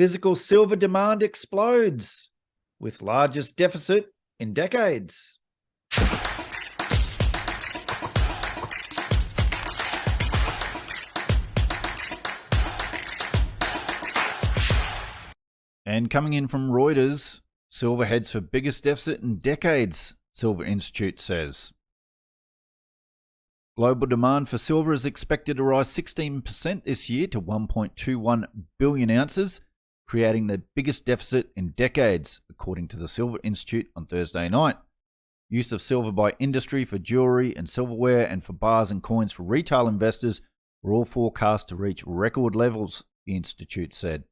Physical silver demand explodes, with largest deficit in decades. And coming in from Reuters, silver heads for biggest deficit in decades, Silver Institute says. Global demand for silver is expected to rise 16% this year to 1.21 billion ounces, creating the biggest deficit in decades, according to the Silver Institute on Thursday night. Use of silver by industry for jewellery and silverware and for bars and coins for retail investors were all forecast to reach record levels, the Institute said.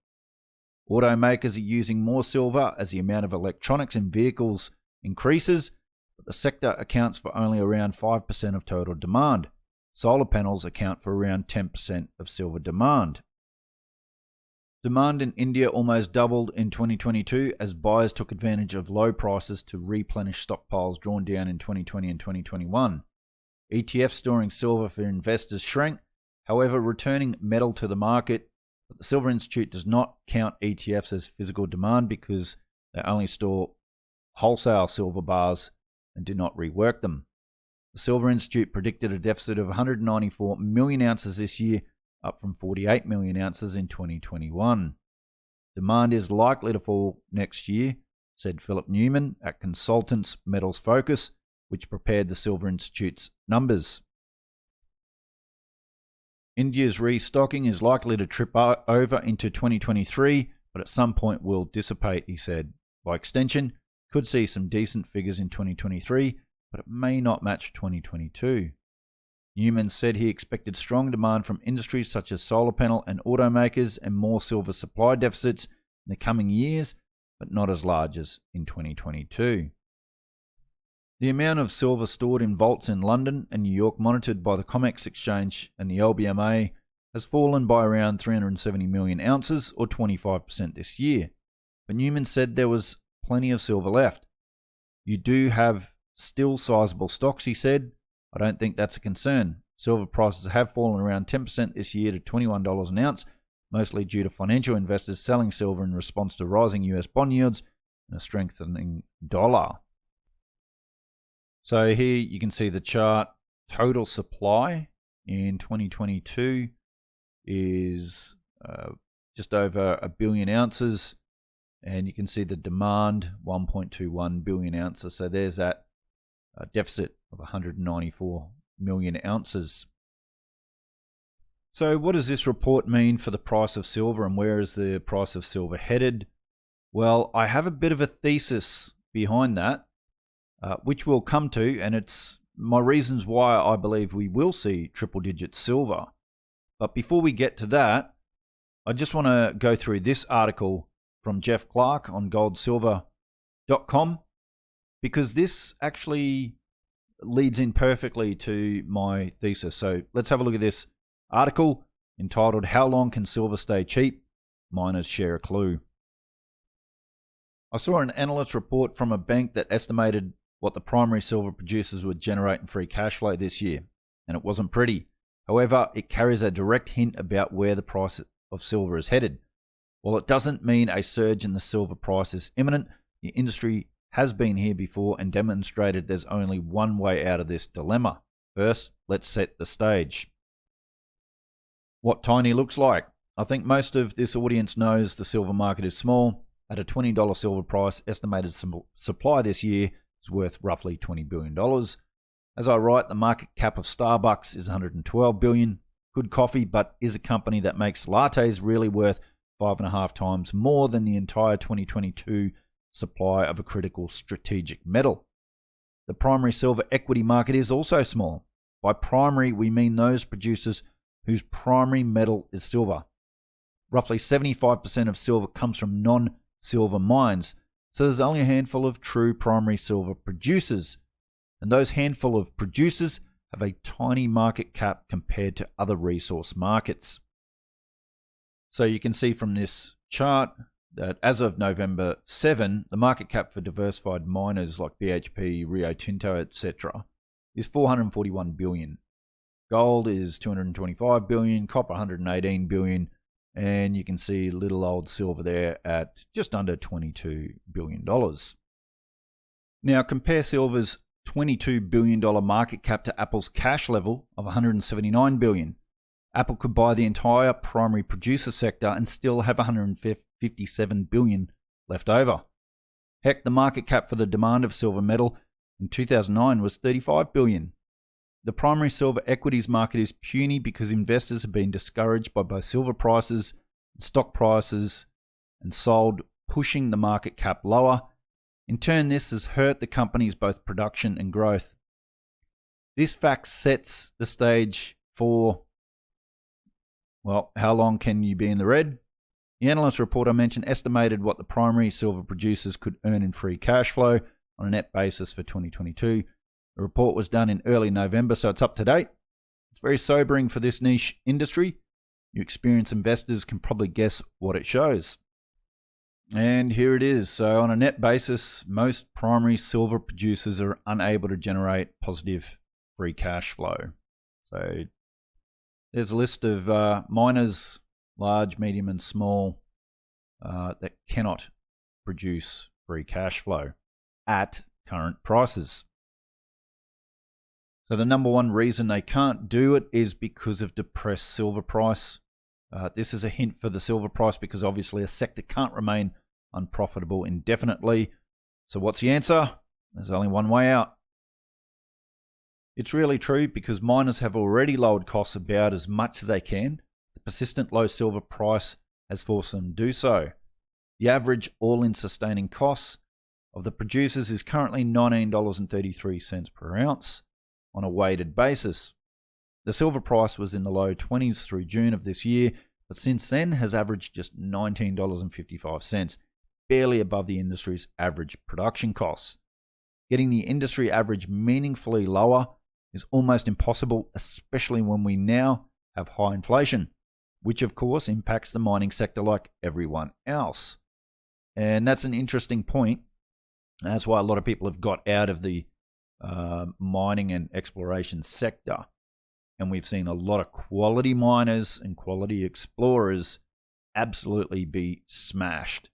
Automakers are using more silver as the amount of electronics in vehicles increases, but the sector accounts for only around 5% of total demand. Solar panels account for around 10% of silver demand. Demand in India almost doubled in 2022 as buyers took advantage of low prices to replenish stockpiles drawn down in 2020 and 2021. ETFs storing silver for investors shrank, however, returning metal to the market. But the Silver Institute does not count ETFs as physical demand because they only store wholesale silver bars and do not rework them. The Silver Institute predicted a deficit of 194 million ounces this year, up from 48 million ounces in 2021. Demand is likely to fall next year, said Philip Newman at Consultants Metals Focus, which prepared the Silver Institute's numbers. India's restocking is likely to trip over into 2023, but at some point will dissipate, he said. By extension, could see some decent figures in 2023, but it may not match 2022. Newman said he expected strong demand from industries such as solar panel and automakers and more silver supply deficits in the coming years, but not as large as in 2022. The amount of silver stored in vaults in London and New York monitored by the COMEX exchange and the LBMA has fallen by around 370 million ounces or 25% this year. But Newman said there was plenty of silver left. You do have still sizable stocks, he said. I don't think that's a concern. Silver prices have fallen around 10% this year to $21 an ounce, mostly due to financial investors selling silver in response to rising US bond yields and a strengthening dollar. So here you can see the chart. Total supply in 2022 is just over 1 billion ounces. And you can see the demand, 1.21 billion ounces. So there's that deficit of 194 million ounces. So what does this report mean for the price of silver and where is the price of silver headed? Well, I have a bit of a thesis behind that, which we'll come to, and it's my reasons why I believe we will see triple-digit silver. But before we get to that, I just want to go through this article from Jeff Clark on GoldSilver.com, because this actually leads in perfectly to my thesis. So let's have a look at this article entitled, "How Long Can Silver Stay Cheap? Miners Share a Clue." I saw an analyst report from a bank that estimated what the primary silver producers would generate in free cash flow this year, and it wasn't pretty. However, it carries a direct hint about where the price of silver is headed. While it doesn't mean a surge in the silver price is imminent, the industry has been here before and demonstrated there's only one way out of this dilemma. First, let's set the stage. What tiny looks like. I think most of this audience knows the silver market is small. At a $20 silver price, estimated supply this year is worth roughly $20 billion. As I write, the market cap of Starbucks is $112 billion. Good coffee, but is a company that makes lattes really worth 5.5 times more than the entire 2022 supply of a critical strategic metal? The primary silver equity market is also small. By primary, we mean those producers whose primary metal is silver. Roughly 75% of silver comes from non-silver mines, so there's only a handful of true primary silver producers, and those handful of producers have a tiny market cap compared to other resource markets. So you can see from this chart that as of November 7, the market cap for diversified miners like BHP, Rio Tinto, etc. is $441 billion. Gold is $225 billion, copper $118 billion, And you can see little old silver there at just under $22 billion. Now compare silver's $22 billion market cap to Apple's cash level of $179 billion. Apple could buy the entire primary producer sector and still have $157 billion left over. Heck, the market cap for the demand of silver metal in 2009 was $35 billion. The primary silver equities market is puny because investors have been discouraged by both silver prices and stock prices and sold, pushing the market cap lower. In turn, this has hurt the company's both production and growth. This fact sets the stage for, well, how long can you be in the red? The analyst report I mentioned estimated what the primary silver producers could earn in free cash flow on a net basis for 2022. The report was done in early November, so it's up to date. It's very sobering for this niche industry. You experienced investors can probably guess what it shows. And here it is. So on a net basis, most primary silver producers are unable to generate positive free cash flow. So there's a list of miners, large, medium, and small, that cannot produce free cash flow at current prices. So the number one reason they can't do it is because of depressed silver price. This is a hint for the silver price because obviously a sector can't remain unprofitable indefinitely. So what's the answer? There's only one way out. It's really true because miners have already lowered costs about as much as they can. The persistent low silver price has forced them to do so. The average all-in sustaining costs of the producers is currently $19.33 per ounce on a weighted basis. The silver price was in the low 20s through June of this year, but since then has averaged just $19.55, barely above the industry's average production costs. Getting the industry average meaningfully lower is almost impossible, especially when we now have high inflation, which of course impacts the mining sector like everyone else. And that's an interesting point. That's why a lot of people have got out of the mining and exploration sector. And we've seen a lot of quality miners and quality explorers absolutely be smashed.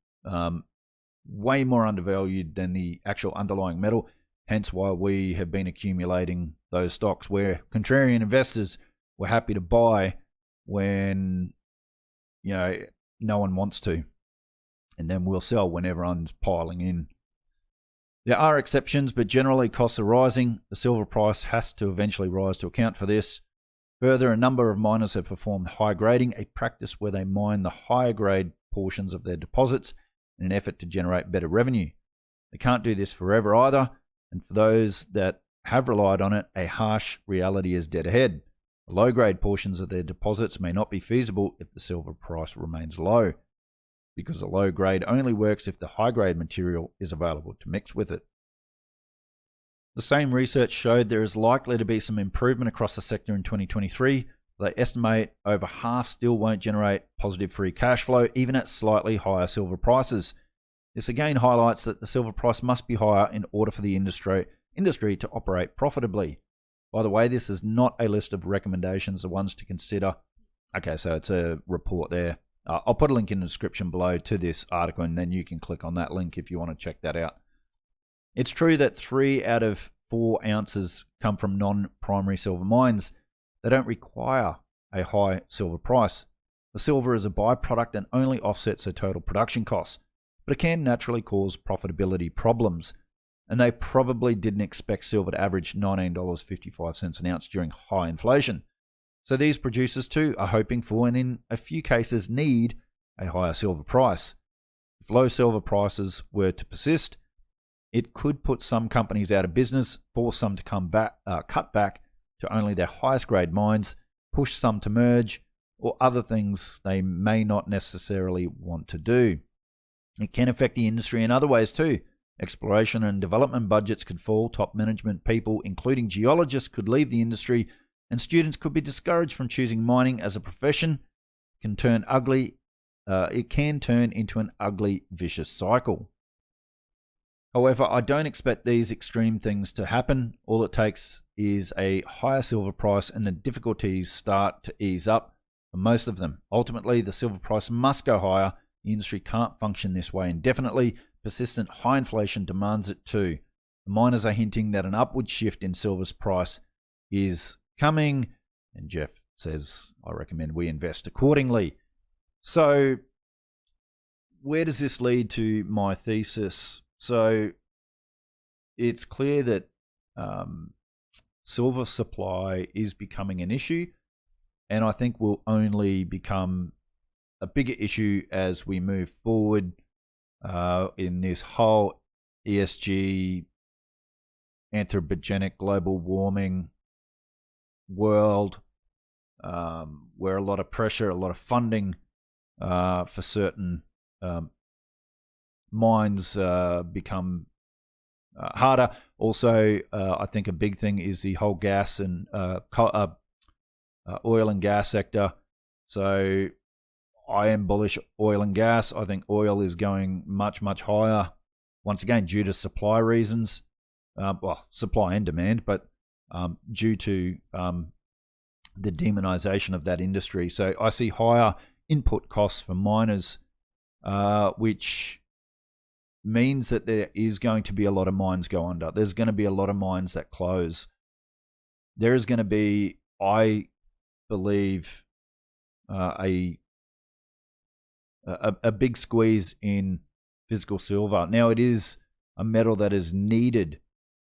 Way more undervalued than the actual underlying metal. Hence why we have been accumulating those stocks where contrarian investors were happy to buy when, no one wants to. And then we'll sell when everyone's piling in. There are exceptions, but generally costs are rising. The silver price has to eventually rise to account for this. Further, a number of miners have performed high grading, a practice where they mine the higher grade portions of their deposits in an effort to generate better revenue. They can't do this forever either, and for those that have relied on it, a harsh reality is dead ahead. The low-grade portions of their deposits may not be feasible if the silver price remains low, because the low grade only works if the high grade material is available to mix with it. The same research showed there is likely to be some improvement across the sector in 2023. They estimate over half still won't generate positive free cash flow, even at slightly higher silver prices. This again highlights that the silver price must be higher in order for the industry to operate profitably. By the way, this is not a list of recommendations, the ones to consider. Okay, so it's a report there. I'll put a link in the description below to this article, and then you can click on that link if you want to check that out. It's true that 3 out of 4 ounces come from non-primary silver mines. They don't require a high silver price. The silver is a byproduct and only offsets their total production costs, but it can naturally cause profitability problems. And they probably didn't expect silver to average $19.55 an ounce during high inflation. So these producers too are hoping for, and in a few cases need, a higher silver price. If low silver prices were to persist, it could put some companies out of business, force some to cut back to only their highest grade mines, push some to merge, or other things they may not necessarily want to do. It can affect the industry in other ways too. Exploration and development budgets could fall, top management people, including geologists, could leave the industry, and students could be discouraged from choosing mining as a profession. It can turn into an ugly, vicious cycle. However, I don't expect these extreme things to happen. All it takes is a higher silver price and the difficulties start to ease up. for most of them. Ultimately, the silver price must go higher. The industry can't function this way indefinitely. Persistent high inflation demands it too. The miners are hinting that an upward shift in silver's price is coming, and Jeff says, I recommend we invest accordingly. So where does this lead to my thesis? So it's clear that silver supply is becoming an issue, and I think will only become a bigger issue as we move forward in this whole ESG, anthropogenic global warming world, where a lot of pressure, a lot of funding for certain mines become harder. Also, I think a big thing is the whole gas and oil and gas sector. So I am bullish oil and gas. I think oil is going much, much higher, once again, due to supply reasons. Well, supply and demand, but due to the demonization of that industry. So I see higher input costs for miners, which means that there is going to be a lot of mines go under. There's going to be a lot of mines that close. There is going to be, I believe, a big squeeze in physical silver. Now, it is a metal that is needed.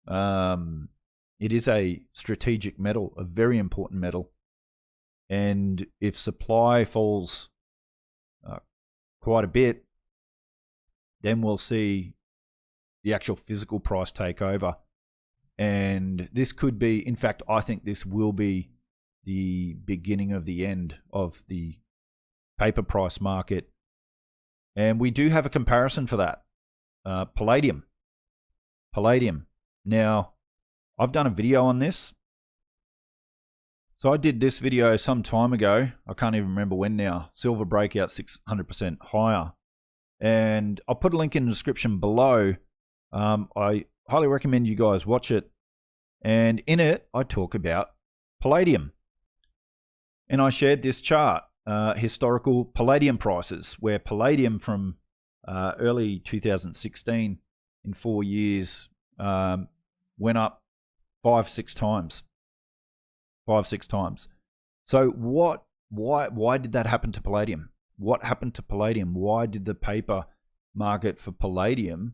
It is a strategic metal, a very important metal. And if supply falls quite a bit, then we'll see the actual physical price take over. And this could be, in fact, I think this will be the beginning of the end of the paper price market. And we do have a comparison for that. Palladium. Now, I've done a video on this. So I did this video some time ago. I can't even remember when now. Silver breakout 600% higher. And I'll put a link in the description below. I highly recommend you guys watch it. And in it, I talk about palladium. And I shared this chart, historical palladium prices, where palladium from early 2016 in 4 years went up 5-6 times. 5-6 times. So why did that happen to palladium? What happened to palladium? Why did the paper market for palladium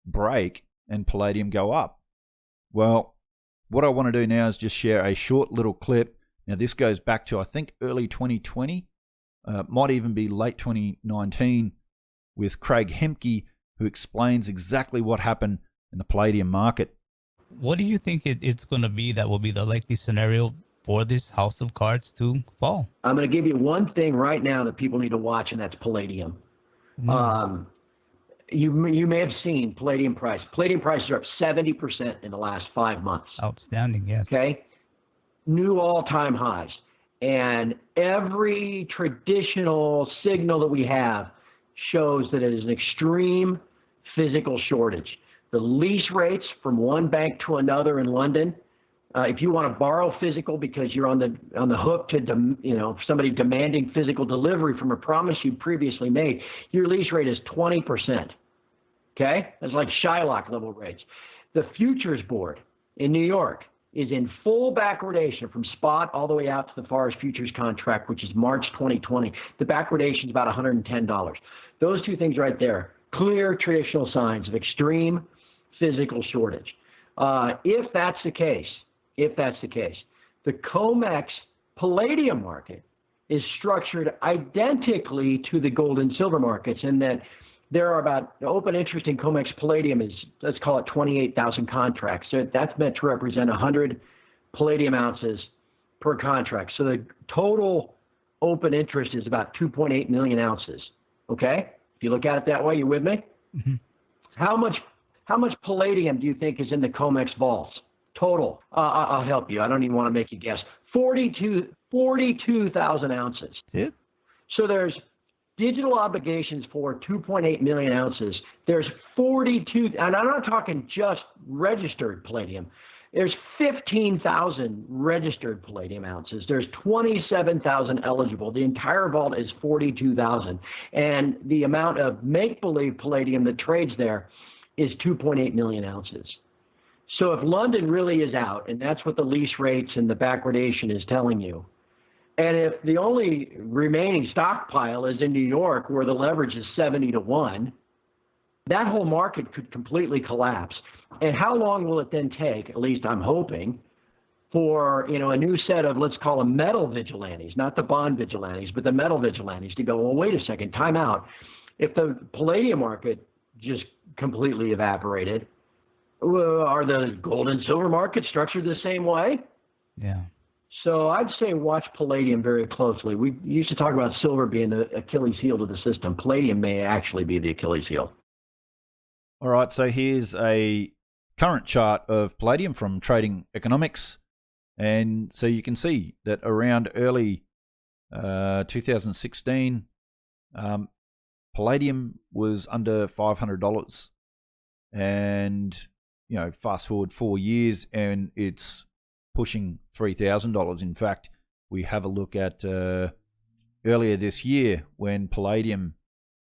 break and palladium go up? Well, what I want to do now is just share a short little clip. Now, this goes back to, I think, early 2020, might even be late 2019, with Craig Hemke, who explains exactly what happened in the palladium market. What do you think it's going to be that will be the likely scenario for this house of cards to fall? I'm going to give you one thing right now that people need to watch, and that's palladium. You may have seen palladium price. Palladium prices are up 70% in the last 5 months. Outstanding, yes. Okay? New all-time highs. And every traditional signal that we have shows that it is an extreme physical shortage. The lease rates from one bank to another in London, if you want to borrow physical because you're on the hook to somebody demanding physical delivery from a promise you previously made, your lease rate is 20%. Okay, that's like Shylock level rates. The futures board in New York is in full backwardation from spot all the way out to the FARS futures contract, which is March 2020. The backwardation is about $110. Those two things right there, clear traditional signs of extreme physical shortage. If that's the case, the COMEX palladium market is structured identically to the gold and silver markets in that there are about, the open interest in COMEX palladium is, let's call it 28,000 contracts. So that's meant to represent 100 palladium ounces per contract. So the total open interest is about 2.8 million ounces. Okay? If you look at it that way, you with me? Mm-hmm. How much palladium do you think is in the COMEX vaults? Total. I'll help you. I don't even want to make you guess. 42,000 ounces. That's it? So there's digital obligations for 2.8 million ounces. There's 42, and I'm not talking just registered palladium. There's 15,000 registered palladium ounces. There's 27,000 eligible. The entire vault is 42,000. And the amount of make-believe palladium that trades there is 2.8 million ounces. So if London really is out, and that's what the lease rates and the backwardation is telling you, and if the only remaining stockpile is in New York where the leverage is 70 to 1, that whole market could completely collapse. And how long will it then take, at least I'm hoping, for a new set of, let's call them metal vigilantes, not the bond vigilantes, but the metal vigilantes to go, well, wait a second, time out. If the palladium market just completely evaporated, are the gold and silver markets structured the same way? Yeah. So I'd say watch palladium very closely. We used to talk about silver being the Achilles heel to the system. Palladium may actually be the Achilles heel. All right, so here's a current chart of palladium from Trading Economics. And so you can see that around early 2016, palladium was under $500. And, fast forward 4 years and it's pushing $3,000. In fact, we have a look at earlier this year when palladium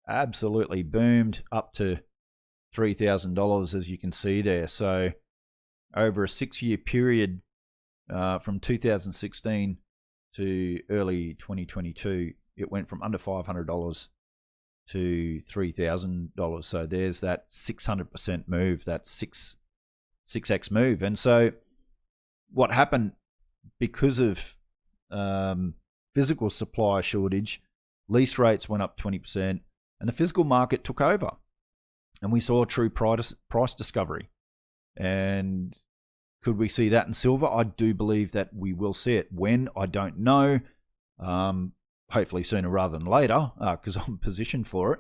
absolutely boomed up to $3,000, as you can see there. So over a 6-year period from 2016 to early 2022, it went from under $500 to $3,000. So there's that 600% move, that 6x move. And so what happened, because of physical supply shortage, lease rates went up 20%, and the physical market took over. And we saw a true price discovery. And could we see that in silver? I do believe that we will see it. When? I don't know. Hopefully sooner rather than later, because I'm positioned for it.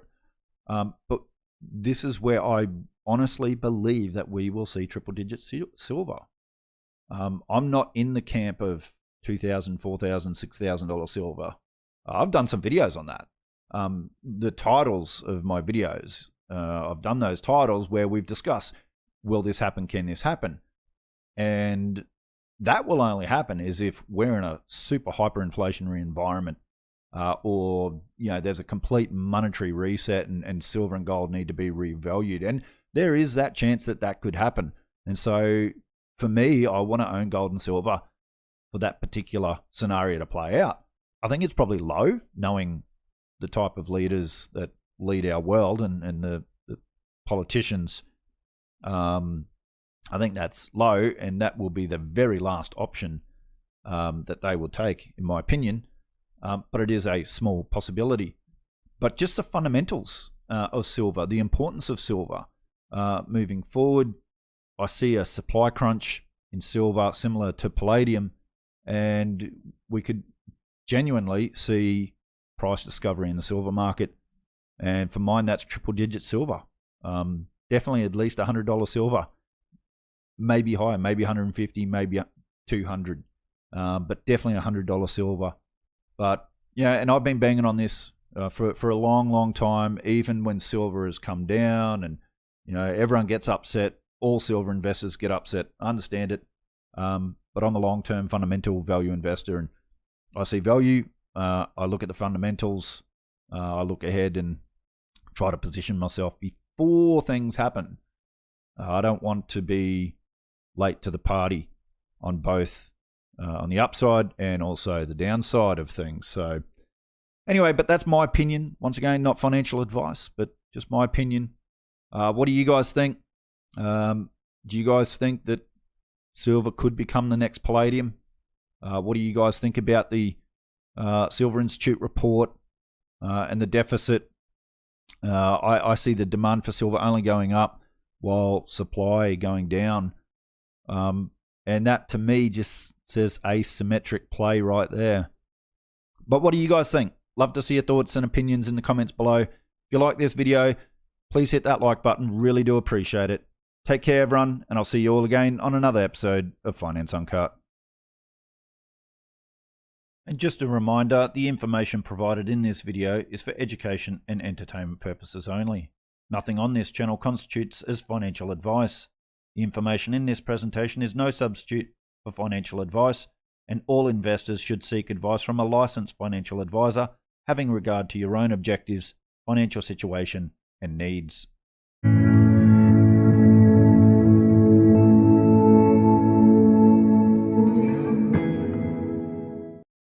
But this is where I honestly believe that we will see triple-digit silver. I'm not in the camp of $2,000, $4,000, $6,000 silver. I've done some videos on that. The titles of my videos, I've done those titles where we've discussed, will this happen, can this happen? And that will only happen is if we're in a super hyperinflationary environment, or there's a complete monetary reset and silver and gold need to be revalued. And there is that chance that could happen. And so for me, I want to own gold and silver for that particular scenario to play out. I think it's probably low, knowing the type of leaders that lead our world and the politicians. I think that's low, and that will be the very last option that they will take, in my opinion. But it is a small possibility. But just the fundamentals of silver, the importance of silver moving forward, I see a supply crunch in silver similar to palladium, and we could genuinely see price discovery in the silver market. And for mine, that's triple-digit silver. Definitely at least $100 silver, maybe higher, maybe 150, maybe 200, but definitely $100 silver. But and I've been banging on this for a long, long time. Even when silver has come down, and everyone gets upset. All silver investors get upset. I understand it, but I'm a long-term fundamental value investor, and I see value. I look at the fundamentals. I look ahead and try to position myself before things happen. I don't want to be late to the party on both on the upside and also the downside of things. So anyway, but that's my opinion. Once again, not financial advice, but just my opinion. What do you guys think? Do you guys think that silver could become the next palladium? What do you guys think about the Silver Institute report and the deficit? I see the demand for silver only going up while supply going down. And that to me just says asymmetric play right there. But what do you guys think? Love to see your thoughts and opinions in the comments below. If you like this video, please hit that like button. Really do appreciate it. Take care, everyone, and I'll see you all again on another episode of Finance Uncut. And just a reminder, the information provided in this video is for education and entertainment purposes only. Nothing on this channel constitutes as financial advice. The information in this presentation is no substitute for financial advice, and all investors should seek advice from a licensed financial advisor having regard to your own objectives, financial situation, and needs.